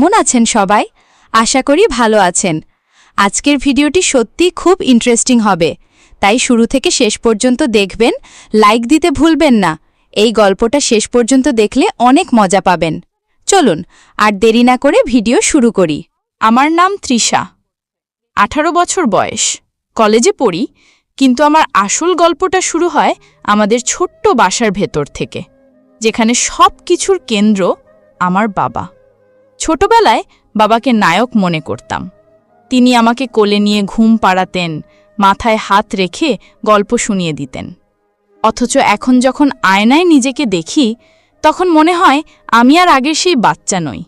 কেমন আছেন সবাই? আশা করি ভালো আছেন। আজকের ভিডিওটি সত্যি খুব ইন্টারেস্টিং হবে, তাই শুরু থেকে শেষ পর্যন্ত দেখবেন। লাইক দিতে ভুলবেন না। এই গল্পটা শেষ পর্যন্ত দেখলে অনেক মজা পাবেন। চলুন আর দেরি না করে ভিডিও শুরু করি। আমার নাম তৃষা, 18 বছর বয়স, কলেজে পড়ি। কিন্তু আমার আসল গল্পটা শুরু হয় আমাদের ছোট্ট বাসার ভেতর থেকে, যেখানে সব কিছুর কেন্দ্র আমার বাবা। ছোটবেলায় বাবাকে নায়ক মনে করতাম। তিনি আমাকে কোলে নিয়ে ঘুম পাড়াতেন, মাথায় হাত রেখে গল্প শুনিয়ে দিতেন। অথচ এখন যখন আয়নায় নিজেকে দেখি, তখন মনে হয় আমি আর আগের সেই বাচ্চা নই।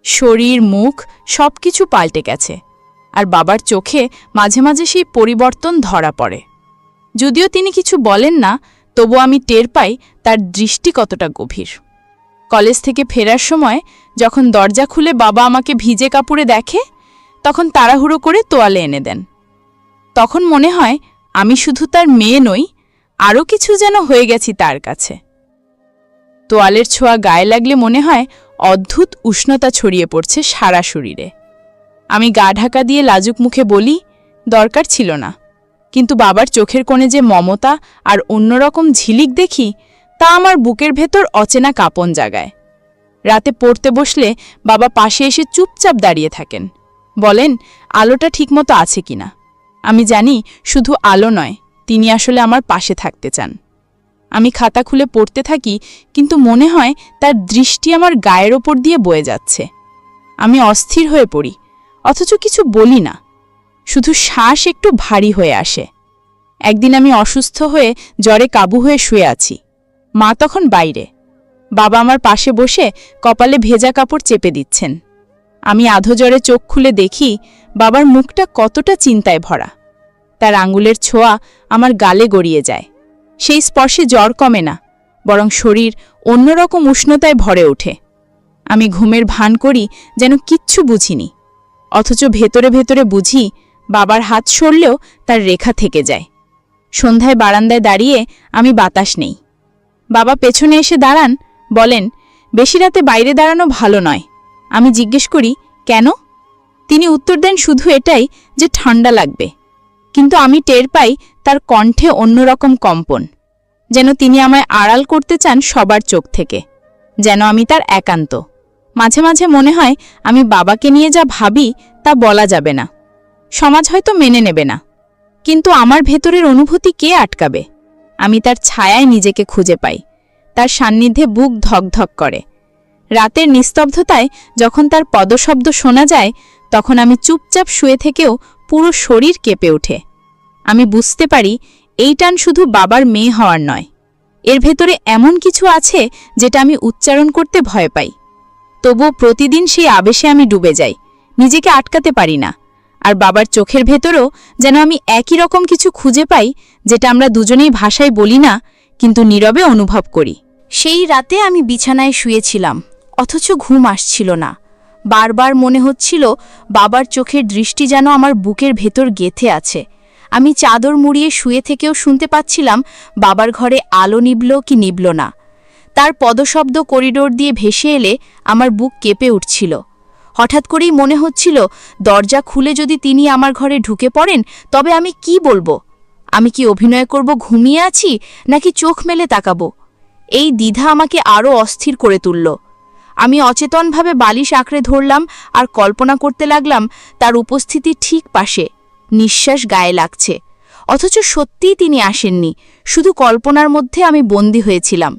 শরীর, মুখ সব কিছু পাল্টে গেছে, আর বাবার চোখে মাঝে মাঝে সেই পরিবর্তন ধরা পড়ে। যদিও তিনি কিছু বলেন না, তবু আমি টের পাই তার দৃষ্টি কতটা গভীর। কলেজ থেকে ফেরার সময় যখন দরজা খুলে বাবা আমাকে ভিজে কাপড়ে দেখে, তখন তাড়াহুড়ো করে তোয়ালে এনে দেন। তখন মনে হয় আমি শুধু তার মেয়ে নই, আরও কিছু যেন হয়ে গেছি তার কাছে। তোয়ালের ছোঁয়া গায়ে লাগলে মনে হয় অদ্ভুত উষ্ণতা ছড়িয়ে পড়ছে সারা শরীরে। আমি গা ঢাকা দিয়ে লাজুক মুখে বলি, দরকার ছিল না। কিন্তু বাবার চোখের কোণে যে মমতা আর অন্যরকম ঝিলিক দেখি, তা আমার বুকের ভেতর অচেনা কাঁপন জাগায়। রাতে পড়তে বসলে বাবা পাশে এসে চুপচাপ দাঁড়িয়ে থাকেন, বলেন আলোটা ঠিকমতো আছে কিনা। আমি জানি শুধু আলো নয়, তিনি আসলে আমার পাশে থাকতে চান। আমি খাতা খুলে পড়তে থাকি, কিন্তু মনে হয় তার দৃষ্টি আমার গায়ের ওপর দিয়ে বয়ে যাচ্ছে। আমি অস্থির হয়ে পড়ি, অথচ কিছু বলি না, শুধু শ্বাস একটু ভারী হয়ে আসে। একদিন আমি অসুস্থ হয়ে জ্বরে কাবু হয়ে শুয়ে আছি। মা তখন বাইরে। বাবা আমার পাশে বসে কপালে ভেজা কাপড় চেপে দিচ্ছেন। আমি আধো জ্বরে চোখ খুলে দেখি বাবার মুখটা কতটা চিন্তায় ভরা। তার আঙুলের ছোঁয়া আমার গালে গড়িয়ে যায়। সেই স্পর্শে জ্বর কমে না, বরং শরীর অন্যরকম উষ্ণতায় ভরে ওঠে। আমি ঘুমের ভান করি যেন কিচ্ছু বুঝিনি, অথচ ভেতরে ভেতরে বুঝি বাবার হাত সরলেও তার রেখা থেকে যায়। সন্ধ্যায় বারান্দায় দাঁড়িয়ে আমি বাতাস নেই। বাবা পেছনে এসে দাঁড়ান, বলেন বেশি রাতে বাইরে দাঁড়ানো ভালো নয়। আমি জিজ্ঞেস করি কেন? তিনি উত্তর দেন শুধু এটাই যে ঠান্ডা লাগবে। কিন্তু আমি টের পাই তার কণ্ঠে অন্যরকম কম্পন, যেন তিনি আমায় আড়াল করতে চান সবার চোখ থেকে, যেন আমি তার একান্ত। মাঝে মাঝে মনে হয় আমি বাবাকে নিয়ে যা ভাবি তা বলা যাবে না, সমাজ হয়তো মেনে নেবে না, কিন্তু আমার ভেতরের অনুভূতি কে আটকাবে? আমি তার ছায়ায় নিজেকে খুঁজে পাই, তার সান্নিধ্যে বুক ধকধক করে। রাতের নিস্তব্ধতায় যখন তার পদশব্দ শোনা যায়, তখন আমি চুপচাপ শুয়ে থেকেও পুরো শরীর কেঁপে ওঠে। আমি বুঝতে পারি এই টান শুধু বাবার মেয়ে হওয়ার নয়, এর ভেতরে এমন কিছু আছে যেটা আমি উচ্চারণ করতে ভয় পাই। তবুও প্রতিদিন সেই আবেশে আমি ডুবে যাই, নিজেকে আটকাতে পারি না। আর বাবার চোখের ভেতরেও যেন আমি একই রকম কিছু খুঁজে পাই, যেটা আমরা দুজনেই ভাষায় বলি না, কিন্তু নীরবে অনুভব করি। সেই রাতে আমি বিছানায় শুয়েছিলাম, অথচ ঘুম আসছিল না। বারবার মনে হচ্ছিল বাবার চোখের দৃষ্টি যেন আমার বুকের ভেতর গেঁথে আছে। আমি চাদর মুড়িয়ে শুয়ে থেকেও শুনতে পাচ্ছিলাম বাবার ঘরে আলো নিবল কি নিবল না। তার পদশব্দ করিডোর দিয়ে ভেসে এলে আমার বুক কেঁপে উঠছিল। হঠাৎ করেই মনে হচ্ছিল দরজা খুলে যদি তিনি আমার ঘরে ঢুকে পড়েন, তবে আমি কি বলবো? আমি কি অভিনয় করব ঘুমিয়ে আছি, নাকি চোখ মেলে তাকাবো? এই দ্বিধা আমাকে আরও অস্থির করে তুলল। আমি অচেতনভাবে বালিশ আঁকড়ে ধরলাম আর কল্পনা করতে লাগলাম তার উপস্থিতি ঠিক পাশে, নিঃশ্বাস গায়ে লাগছে। অথচ সত্যিই তিনি আসেননি, শুধু কল্পনার মধ্যে আমি বন্দী হয়েছিলাম।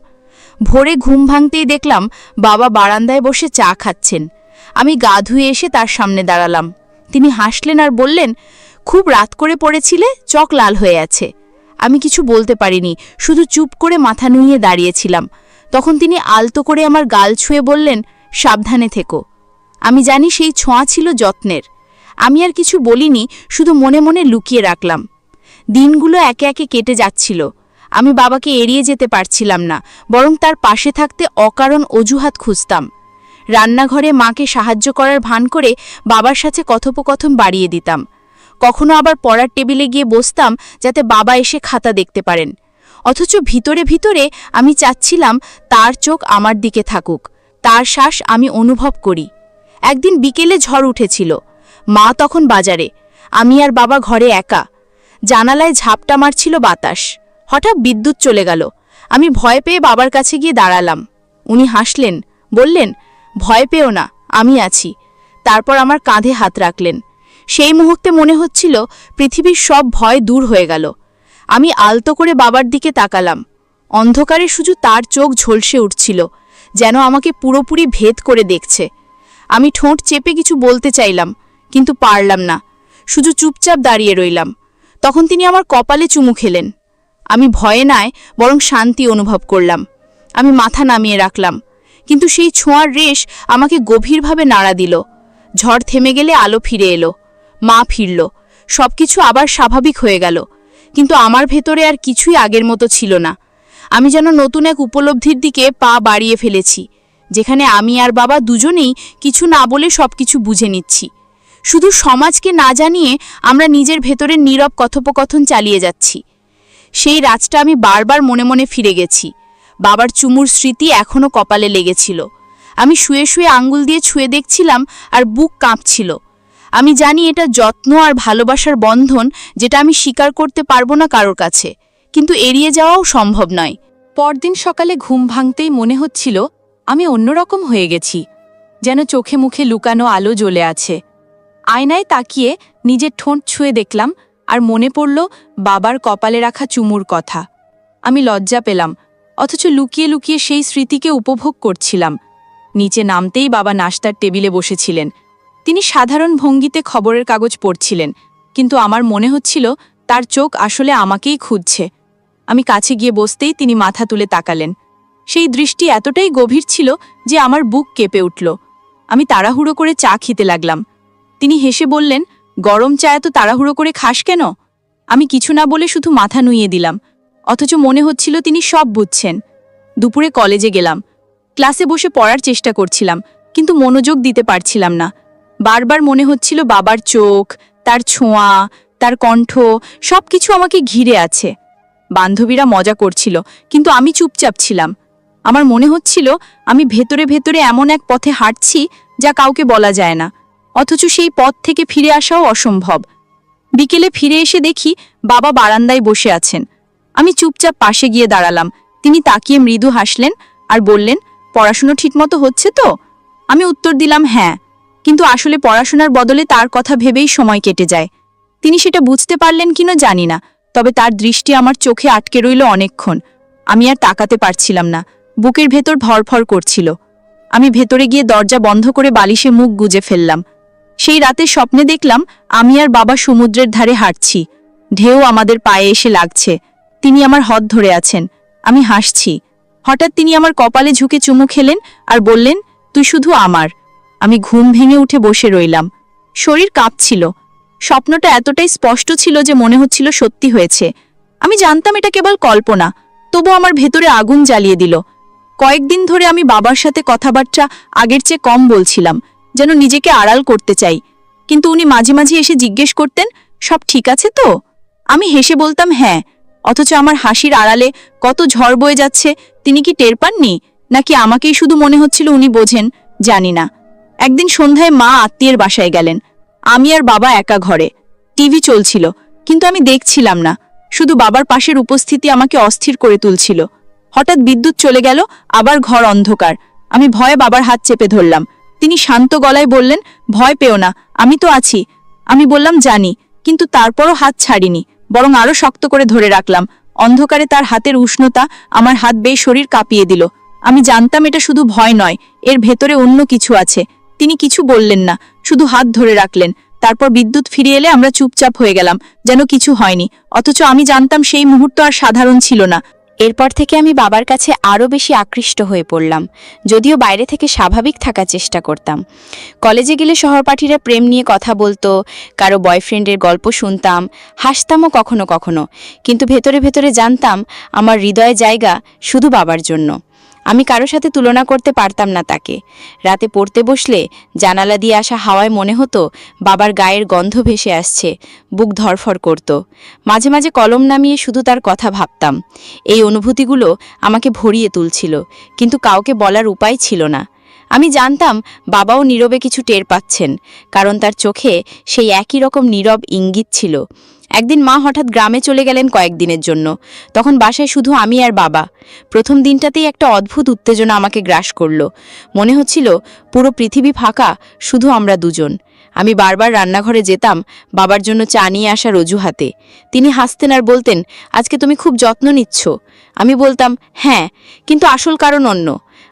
ভোরে ঘুম ভাঙতেই দেখলাম বাবা বারান্দায় বসে চা খাচ্ছেন। আমি গা ধুয়ে এসে তার সামনে দাঁড়ালাম। তিনি হাসলেন আর বললেন, খুব রাত করে পড়েছিলে, চোখ লাল হয়ে আছে। আমি কিছু বলতে পারিনি, শুধু চুপ করে মাথা নুইয়ে দাঁড়িয়েছিলাম। তখন তিনি আলতো করে আমার গাল ছুঁয়ে বললেন, সাবধানে থেকো। আমি জানি সেই ছোঁয়া ছিল যত্নের। আমি আর কিছু বলিনি, শুধু মনে মনে লুকিয়ে রাখলাম। দিনগুলো একে একে কেটে যাচ্ছিল। আমি বাবাকে এড়িয়ে যেতে পারছিলাম না, বরং তার পাশে থাকতে অকারণ অজুহাত খুঁজতাম। রান্নাঘরে মাকে সাহায্য করার ভান করে বাবার সাথে কথোপকথন বাড়িয়ে দিতাম। কখনো আবার পড়ার টেবিলে গিয়ে বসতাম যাতে বাবা এসে খাতা দেখতে পারেন। অথচ ভিতরে ভিতরে আমি চাচ্ছিলাম তার চোখ আমার দিকে থাকুক, তার শ্বাস আমি অনুভব করি। একদিন বিকেলে ঝড় উঠেছিল। মা তখন বাজারে, আমি আর বাবা ঘরে একা। জানালায় ঝাপটা মারছিল বাতাস। হঠাৎ বিদ্যুৎ চলে গেল। আমি ভয় পেয়ে বাবার কাছে গিয়ে দাঁড়ালাম। উনি হাসলেন, বললেন, ভয় পেও না, আমি আছি। তারপর আমার কাঁধে হাত রাখলেন। সেই মুহূর্তে মনে হচ্ছিল পৃথিবীর সব ভয় দূর হয়ে গেল। আমি আলতো করে বাবার দিকে তাকালাম। অন্ধকারে শুধু তার চোখ ঝলসে উঠছিল, যেন আমাকে পুরোপুরি ভেদ করে দেখছে। আমি ঠোঁট চেপে কিছু বলতে চাইলাম, কিন্তু পারলাম না। শুধু চুপচাপ দাঁড়িয়ে রইলাম। তখন তিনি আমার কপালে চুমু খেলেন। আমি ভয়ে নয়, বরং শান্তি অনুভব করলাম। আমি মাথা নামিয়ে রাখলাম, কিন্তু সেই ছোঁয়ার রেশ আমাকে গভীরভাবে নাড়া দিল। ঝড় থেমে গেলে আলো ফিরে এলো। মা ফিরল। সবকিছু আবার স্বাভাবিক হয়ে গেল, কিন্তু আমার ভেতরে আর কিছুই আগের মতো ছিল না। আমি যেন নতুন এক উপলব্ধির দিকে পা বাড়িয়ে ফেলেছি, যেখানে আমি আর বাবা দুজনেই কিছু না বলে সবকিছু বুঝে নিচ্ছি। শুধু সমাজকে না জানিয়ে আমরা নিজের ভেতরের নীরব কথোপকথন চালিয়ে যাচ্ছি। সেই রাতটা আমি বারবার মনে মনে ফিরে গেছি। বাবার চুমুর স্মৃতি এখনও কপালে লেগেছিল। আমি শুয়ে শুয়ে আঙ্গুল দিয়ে ছুঁয়ে দেখছিলাম, আর বুক কাঁপছিল। আমি জানি এটা যত্ন আর ভালোবাসার বন্ধন, যেটা আমি স্বীকার করতে পারবো না কারোর কাছে, কিন্তু এড়িয়ে যাওয়াও সম্ভব নয়। পরদিন সকালে ঘুম ভাঙতেই মনে হচ্ছিল আমি অন্যরকম হয়ে গেছি, যেন চোখে মুখে লুকানো আলো জ্বলে আছে। আয়নায় তাকিয়ে নিজের ঠোঁট ছুঁয়ে দেখলাম, আর মনে পড়ল বাবার কপালে রাখা চুমুর কথা। আমি লজ্জা পেলাম, অথচ লুকিয়ে লুকিয়ে সেই স্মৃতিকে উপভোগ করছিলাম। নিচে নামতেই বাবা নাশতার টেবিলে বসেছিলেন। তিনি সাধারণ ভঙ্গিতে খবরের কাগজ পড়ছিলেন, কিন্তু আমার মনে হচ্ছিল তার চোখ আসলে আমাকেই খুঁজছে। আমি কাছে গিয়ে বসতেই তিনি মাথা তুলে তাকালেন। সেই দৃষ্টি এতটাই গভীর ছিল যে আমার বুক কেঁপে উঠল। আমি তাড়াহুড়ো করে চা খেতে লাগলাম। তিনি হেসে বললেন, গরম চা এত তাড়াহুড়ো করে খাস কেন? আমি কিছু না বলে শুধু মাথা নুইয়ে দিলাম, অথচ মনে হচ্ছিল তিনি সব বুঝছেন। দুপুরে কলেজে গেলাম। ক্লাসে বসে পড়ার চেষ্টা করছিলাম, কিন্তু মনোযোগ দিতে পারছিলাম না। বারবার মনে হচ্ছিল বাবার চোখ, তার ছোঁয়া, তার কণ্ঠ, সব কিছু আমাকে ঘিরে আছে। বান্ধবীরা মজা করছিল, কিন্তু আমি চুপচাপ ছিলাম। আমার মনে হচ্ছিল আমি ভেতরে ভেতরে এমন এক পথে হাঁটছি যা কাউকে বলা যায় না, অথচ সেই পথ থেকে ফিরে আসাও অসম্ভব। বিকেলে ফিরে এসে দেখি বাবা বারান্দায় বসে আছেন। আমি চুপচাপ পাশে গিয়ে দাঁড়ালাম। তিনি তাকিয়ে মৃদু হাসলেন আর বললেন, পড়াশুনো ঠিকমতো হচ্ছে তো? আমি উত্তর দিলাম, হ্যাঁ, কিন্তু আসলে পড়াশোনার বদলে তার কথা ভেবেই সময় কেটে যায়। তিনি সেটা বুঝতে পারলেন কিনা জানি না, তবে তার দৃষ্টি আমার চোখে আটকে রইল অনেকক্ষণ। আমি আর তাকাতে পারছিলাম না, বুকের ভেতর ভরভর করছিল। আমি ভেতরে গিয়ে দরজা বন্ধ করে বালিশে মুখ গুজে ফেললাম। সেই রাতে স্বপ্নে দেখলাম আমি আর বাবা সমুদ্রের ধারে হাঁটছি। ঢেউ আমাদের পায়ে এসে লাগছে। তিনি আমার হাত ধরে আছেন, আমি হাসছি। হঠাৎ তিনি আমার কপালে ঝুঁকে চুমু খেলেন আর বললেন, তুই শুধু আমার। আমি ঘুম ভেঙে উঠে বসে রইলাম। শরীর কাঁপছিল। স্বপ্নটা এতটাই স্পষ্ট ছিল যে মনে হচ্ছিল সত্যি হয়েছে। আমি জানতাম এটা কেবল কল্পনা, তবু আমার ভেতরে আগুন জ্বালিয়ে দিল। কয়েকদিন ধরে আমি বাবার সাথে কথাবার্তা আগের চেয়ে কম বলছিলাম, যেন নিজেকে আড়াল করতে চাই। কিন্তু উনি মাঝে মাঝে এসে জিজ্ঞেস করতেন, সব ঠিক আছে তো? আমি হেসে বলতাম হ্যাঁ, অথচ আমার হাসির আড়ালে কত ঝড় বয়ে যাচ্ছে তিনি কি টের পাননি, নাকি আমাকেই শুধু মনে হচ্ছিল উনি বোঝেন, জানি না। একদিন সন্ধ্যায় মা আত্মীয়ের বাসায় গেলেন। আমি আর বাবা একা ঘরে। টিভি চলছিল, কিন্তু আমি দেখছিলাম না। শুধু বাবার পাশের উপস্থিতি আমাকে অস্থির করে তুলছিল। হঠাৎ বিদ্যুৎ চলে গেল, আবার ঘর অন্ধকার। আমি ভয়ে বাবার হাত চেপে ধরলাম। তিনি শান্ত গলায় বললেন, ভয় পেও না, আমি তো আছি। আমি বললাম জানি, কিন্তু তারপরও হাত ছাড়িনি, বরং আরো শক্ত করে ধরে রাখলাম। অন্ধকারে তার হাতের উষ্ণতা আমার হাত বেয়ে শরীর কাঁপিয়ে দিল। আমি জানতাম এটা শুধু ভয় নয়, এর ভেতরে অন্য কিছু আছে। তিনি কিছু বললেন না, শুধু হাত ধরে রাখলেন। তারপর বিদ্যুৎ ফিরে এলে আমরা চুপচাপ হয়ে গেলাম, যেন কিছু হয়নি। অথচ আমি জানতাম সেই মুহূর্ত আর সাধারণ ছিল না। এরপর থেকে আমি বাবার কাছে আরও বেশি আকৃষ্ট হয়ে পড়লাম, যদিও বাইরে থেকে স্বাভাবিক থাকার চেষ্টা করতাম। কলেজে গেলে সহপাঠীরা প্রেম নিয়ে কথা বলতো, কারো বয়ফ্রেন্ডের গল্প শুনতাম, হাসতামও কখনো কখনো, কিন্তু ভেতরে ভেতরে জানতাম আমার হৃদয়ে জায়গা শুধু বাবার জন্য। আমি কারো সাথে তুলনা করতে পারতাম না তাকে। রাতে পড়তে বসলে জানালা দিয়ে আসা হাওয়ায় মনে হতো বাবার গায়ের গন্ধ ভেসে আসছে, বুক ধরফর করত। মাঝে মাঝে কলম নামিয়ে শুধু তার কথা ভাবতাম। এই অনুভূতিগুলো আমাকে ভরিয়ে তুলছিল, কিন্তু কাউকে বলার উপায় ছিল না। আমি জানতাম বাবাও নীরবে কিছু টের পাচ্ছেন, কারণ তার চোখে সেই একই রকম নীরব ইঙ্গিত ছিল। একদিন মা হঠাৎ গ্রামে চলে গেলেন কয়েকদিনের জন্য। তখন বাসায় শুধু আমি আর বাবা। প্রথম দিনটাতেই একটা অদ্ভুত উত্তেজনা আমাকে গ্রাস করল। মনে হচ্ছিল পুরো পৃথিবী ফাঁকা, শুধু আমরা দুজন। আমি বারবার রান্নাঘরে যেতাম বাবার জন্য চা নিয়ে আসার অজুহাতে। তিনি হাসতেন আর বলতেন, আজকে তুমি খুব যত্ন নিচ্ছ। আমি বলতাম, হ্যাঁ, কিন্তু আসল কারণ অন্য।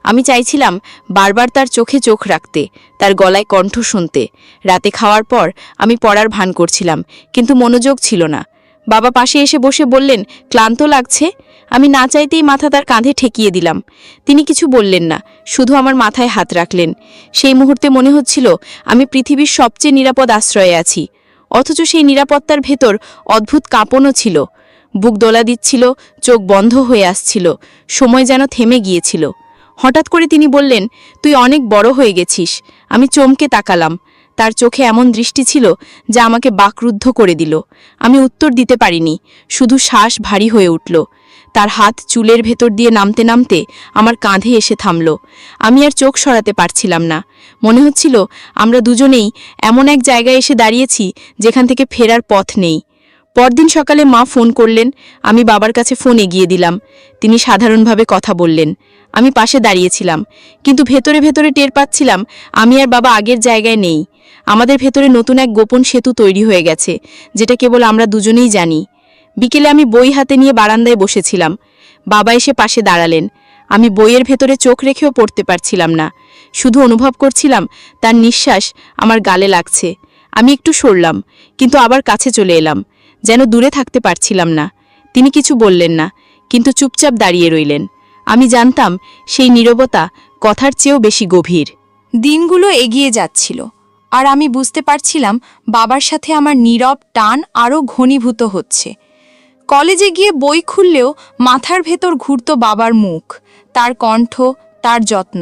আমি চাইছিলাম বারবার তার চোখে চোখ রাখতে, তার গলায় কণ্ঠ শুনতে। রাতে খাওয়ার পর আমি পড়ার ভান করছিলাম, কিন্তু মনোযোগ ছিল না। বাবা পাশে এসে বসে বললেন, ক্লান্ত লাগছে? আমি না চাইতেই মাথা তার কাঁধে ঠেকিয়ে দিলাম। তিনি কিছু বললেন না, শুধু আমার মাথায় হাত রাখলেন। সেই মুহূর্তে মনে হচ্ছিল আমি পৃথিবীর সবচেয়ে নিরাপদ আশ্রয়ে আছি। অথচ সেই নিরাপত্তার ভেতর অদ্ভুত কাঁপনও ছিল। বুক দোলা দিচ্ছিল, চোখ বন্ধ হয়ে আসছিল, সময় যেন থেমে গিয়েছিল। হঠাৎ করে তিনি বললেন, তুই অনেক বড় হয়ে গেছিস। আমি চমকে তাকালাম। তার চোখে এমন দৃষ্টি ছিল যা আমাকে বাকরুদ্ধ করে দিল। আমি উত্তর দিতে পারিনি, শুধু শ্বাস ভারী হয়ে উঠল। তার হাত চুলের ভেতর দিয়ে নামতে নামতে আমার কাঁধে এসে থামল। আমি আর চোখ সরাতে পারছিলাম না। মনে হচ্ছিল আমরা দুজনেই এমন এক জায়গায় এসে দাঁড়িয়েছি যেখান থেকে ফেরার পথ নেই। পরদিন সকালে মা ফোন করলেন। আমি বাবার কাছে ফোন এগিয়ে দিলাম। তিনি সাধারণভাবে কথা বললেন। আমি পাশে দাঁড়িয়েছিলাম, কিন্তু ভেতরে ভেতরে টের পাচ্ছিলাম আমি আর বাবা আগের জায়গায় নেই। আমাদের ভেতরে নতুন এক গোপন সেতু তৈরি হয়ে গেছে, যেটা কেবল আমরা দুজনেই জানি। বিকেলে আমি বই হাতে নিয়ে বারান্দায় বসেছিলাম। বাবা এসে পাশে দাঁড়ালেন। আমি বইয়ের ভেতরে চোখ রেখেও পড়তে পারছিলাম না, শুধু অনুভব করছিলাম তার নিঃশ্বাস আমার গালে লাগছে। আমি একটু সরলাম, কিন্তু আবার কাছে চলে এলাম, যেন দূরে থাকতে পারছিলাম না। তিনি কিছু বললেন না, কিন্তু চুপচাপ দাঁড়িয়ে রইলেন। আমি জানতাম সেই নীরবতা কথার চেয়েও বেশি গভীর। দিনগুলো এগিয়ে যাচ্ছিল, আর আমি বুঝতে পারছিলাম বাবার সাথে আমার নীরব টান আরও ঘনীভূত হচ্ছে। কলেজে গিয়ে বই খুললেও মাথার ভেতর ঘুরত বাবার মুখ, তার কণ্ঠ, তার যত্ন।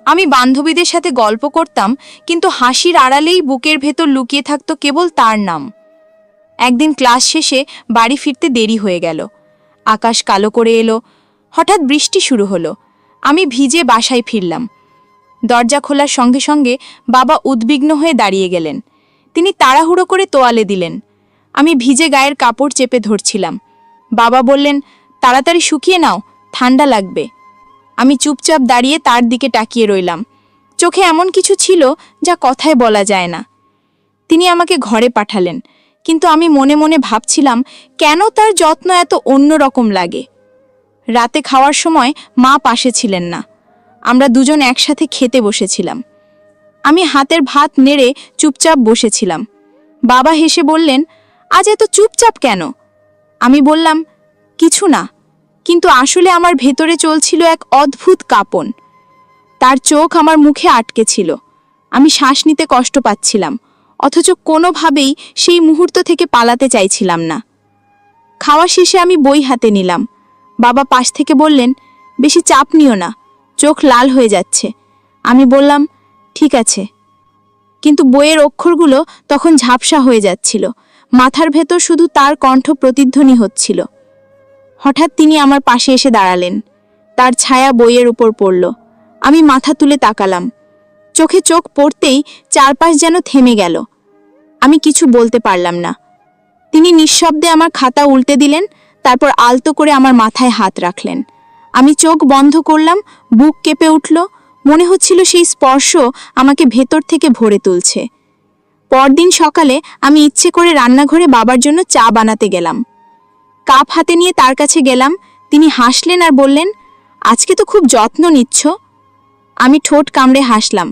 আমি বান্ধবীদের সাথে গল্প করতাম, কিন্তু হাসির আড়ালেই বুকের ভেতর লুকিয়ে থাকত কেবল তার নাম। একদিন ক্লাস শেষে বাড়ি ফিরতে দেরি হয়ে গেল। আকাশ কালো করে এলো। হঠাৎ বৃষ্টি শুরু হলো। আমি ভিজে বাসায় ফিরলাম। দরজা খোলার সঙ্গে সঙ্গে বাবা উদ্বিগ্ন হয়ে দাঁড়িয়ে গেলেন। তিনি তাড়াহুড়ো করে তোয়ালে দিলেন। আমি ভিজে গায়ের কাপড় চেপে ধরছিলাম। বাবা বললেন, তাড়াতাড়ি শুকিয়ে নাও, ঠান্ডা লাগবে। আমি চুপচাপ দাঁড়িয়ে তার দিকে তাকিয়ে রইলাম। চোখে এমন কিছু ছিল যা কথায় বলা যায় না। তিনি আমাকে ঘরে পাঠালেন, কিন্তু আমি মনে মনে ভাবছিলাম কেন তার যত্ন এত অন্যরকম লাগে। রাতে খাওয়ার সময় মা পাশে ছিলেন না। আমরা দুজন একসাথে খেতে বসেছিলাম। আমি হাতের ভাত নেড়ে চুপচাপ বসেছিলাম। বাবা হেসে বললেন, আজ এত চুপচাপ কেন? আমি বললাম, কিছু না, কিন্তু আসলে আমার ভেতরে চলছিল এক অদ্ভুত কাঁপন। তার চোখ আমার মুখে আটকে ছিল। আমি শ্বাস নিতে কষ্ট পাচ্ছিলাম, অথচ কোনোভাবেই সেই মুহূর্ত থেকে পালাতে চাইছিলাম না। খাওয়া শেষে আমি বই হাতে নিলাম। বাবা পাশ থেকে বললেন, বেশি চাপ নিও না, চোখ লাল হয়ে যাচ্ছে। আমি বললাম, ঠিক আছে। কিন্তু বইয়ের অক্ষরগুলো তখন ঝাপসা হয়ে যাচ্ছিল। মাথার ভেতর শুধু তার কণ্ঠ প্রতিধ্বনি হচ্ছিল। হঠাৎ তিনি আমার পাশে এসে দাঁড়ালেন। তার ছায়া বইয়ের উপর পড়ল। আমি মাথা তুলে তাকালাম। চোখে চোখ পড়তেই চারপাশ যেন থেমে গেল। আমি কিছু বলতে পারলাম না। তিনি নিঃশব্দে আমার খাতা উল্টে দিলেন, তারপর আলতো করে আমার মাথায় হাত রাখলেন। আমি চোখ বন্ধ করলাম, বুক কেঁপে উঠল। মনে হচ্ছিল সেই স্পর্শ আমাকে ভেতর থেকে ভরে তুলছে। পরদিন সকালে আমি ইচ্ছে করে রান্নাঘরে বাবার জন্য চা বানাতে গেলাম। কাপ হাতে নিয়ে তার কাছে গেলাম। তিনি হাসলেন আর বললেন, আজকে তো খুব যত্ন নিচ্ছ। আমি ঠোঁট কামড়ে হাসলাম,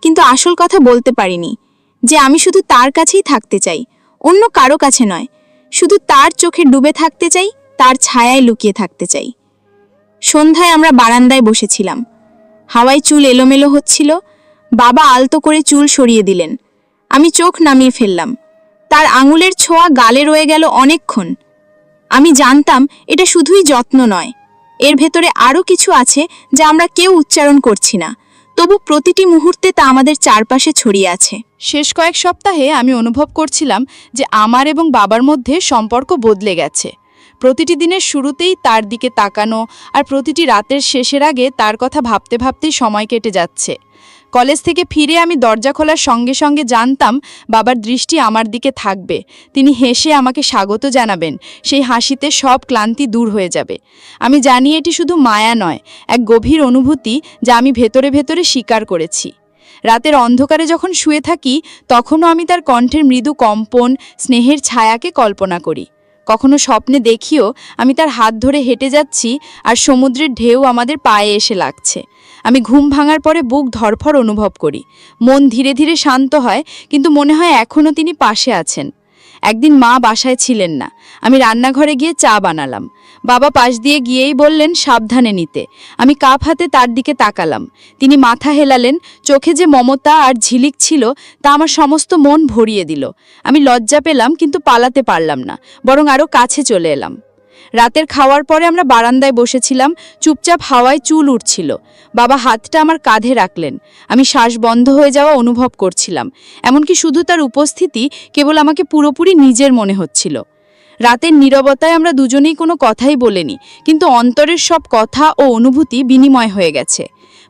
কিন্তু আসল কথা বলতে পারিনি, যে আমি শুধু তার কাছেই থাকতে চাই, অন্য কারো কাছে নয়। শুধু তার চোখে ডুবে থাকতে চাই, তার ছায়ায় লুকিয়ে থাকতে চাই। সন্ধ্যায় আমরা বারান্দায় বসেছিলাম। হাওয়ায় চুল এলোমেলো হচ্ছিল। বাবা আলতো করে চুল সরিয়ে দিলেন। আমি চোখ নামিয়ে ফেললাম। তার আঙুলের ছোঁয়া গালে রয়ে গেল অনেকক্ষণ। আমি জানতাম এটা শুধুই যত্ন নয়, এর ভেতরে আরও কিছু আছে যা আমরা কেউ উচ্চারণ করছি না, তবু প্রতিটি মুহূর্তে তা আমাদের চারপাশে ছড়িয়ে আছে। শেষ কয়েক সপ্তাহে আমি অনুভব করছিলাম যে আমার এবং বাবার মধ্যে সম্পর্ক বদলে গেছে। প্রতিটি দিনের শুরুতেই তার দিকে তাকানো আর প্রতিটি রাতের শেষের আগে তার কথা ভাবতে ভাবতেই সময় কেটে যাচ্ছে। কলেজ থেকে ফিরে আমি দরজা খোলার সঙ্গে সঙ্গে জানতাম বাবার দৃষ্টি আমার দিকে থাকবে। তিনি হেসে আমাকে স্বাগত জানাবেন, সেই হাসিতে সব ক্লান্তি দূর হয়ে যাবে। আমি জানি এটি শুধু মায়া নয়, এক গভীর অনুভূতি যা আমি ভেতরে ভেতরে স্বীকার করেছি। রাতের অন্ধকারে যখন শুয়ে থাকি তখনও আমি তার কণ্ঠের মৃদু কম্পন, স্নেহের ছায়াকে কল্পনা করি। কখনো স্বপ্নে দেখিও আমি তার হাত ধরে হেঁটে যাচ্ছি আর সমুদ্রের ঢেউ আমাদের পায়ে এসে লাগছে। আমি ঘুম ভাঙার পরে বুক ধড়ফড় অনুভব করি, মন ধীরে ধীরে শান্ত হয়, কিন্তু মনে হয় এখনও তিনি পাশে আছেন। একদিন মা বাসায় ছিলেন না, আমি রান্নাঘরে গিয়ে চা বানালাম। বাবা পাশ দিয়ে গিয়েই বললেন সাবধানে নিতে। আমি কাপ হাতে তার দিকে তাকালাম। তিনি মাথা হেলালেন, চোখে যে মমতা আর ঝিলিক ছিল তা আমার সমস্ত মন ভরিয়ে দিল। আমি লজ্জা পেলাম, কিন্তু পালাতে পারলাম না, বরং আরও কাছে চলে এলাম। রাতের খাওয়ার পরে আমরা বারান্দায় বসেছিলাম, চুপচাপ হাওয়ায় চুল উঠছিল। বাবা হাতটা আমার কাঁধে রাখলেন। আমি শ্বাস বন্ধ হয়ে যাওয়া অনুভব করছিলাম, এমনকি শুধু তার উপস্থিতি কেবল আমাকে পুরোপুরি নিজের মনে হচ্ছিল। রাতের নীরবতায় আমরা দুজনেই কোনো কথাই বলিনি, কিন্তু অন্তরের সব কথা ও অনুভূতি বিনিময় হয়ে গেছে।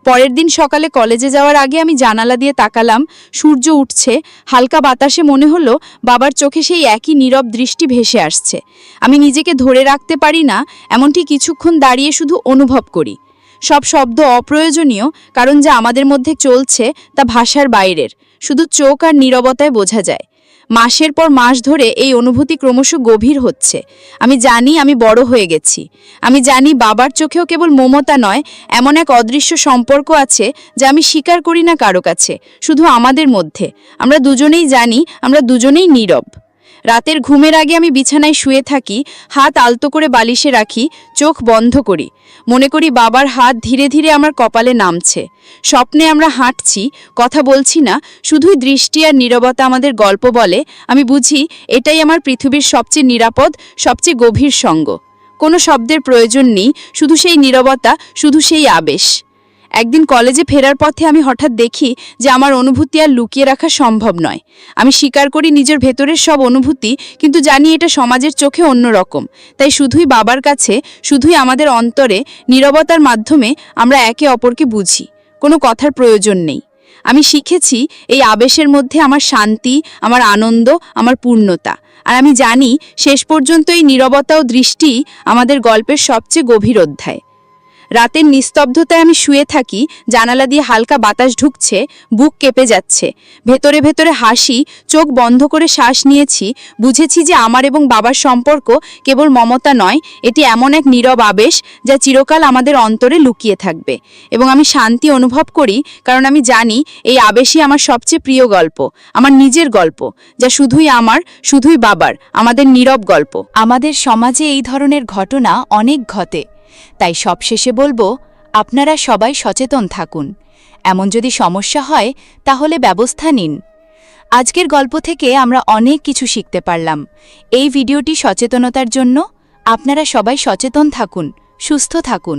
পরের দিন সকালে কলেজে যাওয়ার আগে আমি জানালা দিয়ে তাকালাম, সূর্য উঠছে, হালকা বাতাসে মনে হলো বাবার চোখে সেই একই নীরব দৃষ্টি ভেসে আসছে। আমি নিজেকে ধরে রাখতে পারি না, এমনটি কিছুক্ষণ দাঁড়িয়ে শুধু অনুভব করি। সব শব্দ অপ্রয়োজনীয়, কারণ যা আমাদের মধ্যে চলছে তা ভাষার বাইরের, শুধু চোখ আর নীরবতায় বোঝা যায়। মাসের পর মাস ধরে এই অনুভূতি ক্রমশ গভীর হচ্ছে। আমি জানি আমি বড় হয়ে গেছি। আমি জানি বাবার চোখেও কেবল মমতা নয়, এমন এক অদৃশ্য সম্পর্ক আছে যা আমি স্বীকার করি না কারো কাছে, শুধু আমাদের মধ্যে। আমরা দুজনেই জানি, আমরা দুজনেই নীরব। রাতের ঘুমের আগে আমি বিছানায় শুয়ে থাকি, হাত আলতো করে বালিশে রাখি, চোখ বন্ধ করি। মনে করি বাবার হাত ধীরে ধীরে আমার কপালে নামছে। স্বপ্নে আমরা হাঁটছি, কথা বলছি না, শুধুই দৃষ্টি আর নীরবতা আমাদের গল্প বলে। আমি বুঝি এটাই আমার পৃথিবীর সবচেয়ে নিরাপদ, সবচেয়ে গভীর সঙ্গ। কোনো শব্দের প্রয়োজন নেই, শুধু সেই নীরবতা, শুধু সেই আবেশ। একদিন কলেজে ফেরার পথে আমি হঠাৎ দেখি যে আমার অনুভূতি আর লুকিয়ে রাখা সম্ভব নয়। আমি স্বীকার করি নিজের ভেতরের সব অনুভূতি, কিন্তু জানি এটা সমাজের চোখে অন্যরকম। তাই শুধুই বাবার কাছে, শুধুই আমাদের অন্তরে, নীরবতার মাধ্যমে আমরা একে অপরকে বুঝি। কোনো কথার প্রয়োজন নেই। আমি শিখেছি এই আবেশের মধ্যে আমার শান্তি, আমার আনন্দ, আমার পূর্ণতা। আর আমি জানি শেষ পর্যন্ত এই নীরবতা ও দৃষ্টি আমাদের গল্পের সবচেয়ে গভীর অধ্যায়। রাতের নিস্তব্ধতায় আমি শুয়ে থাকি, জানালা দিয়ে হালকা বাতাস ঢুকছে, বুক কেঁপে যাচ্ছে। ভেতরে ভেতরে হাসি, চোখ বন্ধ করে শ্বাস নিয়েছি। বুঝেছি যে আমার এবং বাবার সম্পর্ক কেবল মমতা নয়, এটি এমন এক নীরব আবেশ যা চিরকাল আমাদের অন্তরে লুকিয়ে থাকবে। এবং আমি শান্তি অনুভব করি, কারণ আমি জানি এই আবেশই আমার সবচেয়ে প্রিয় গল্প, আমার নিজের গল্প, যা শুধুই আমার, শুধুই বাবার, আমাদের নীরব গল্প। আমাদের সমাজে এই ধরনের ঘটনা অনেক ঘটে। তাই সবশেষে বলবো, আপনারা সবাই সচেতন থাকুন। এমন যদি সমস্যা হয় তাহলে ব্যবস্থা নিন। আজকের গল্প থেকে আমরা অনেক কিছু শিখতে পারলাম। এই ভিডিওটি সচেতনতার জন্য। আপনারা সবাই সচেতন থাকুন, সুস্থ থাকুন।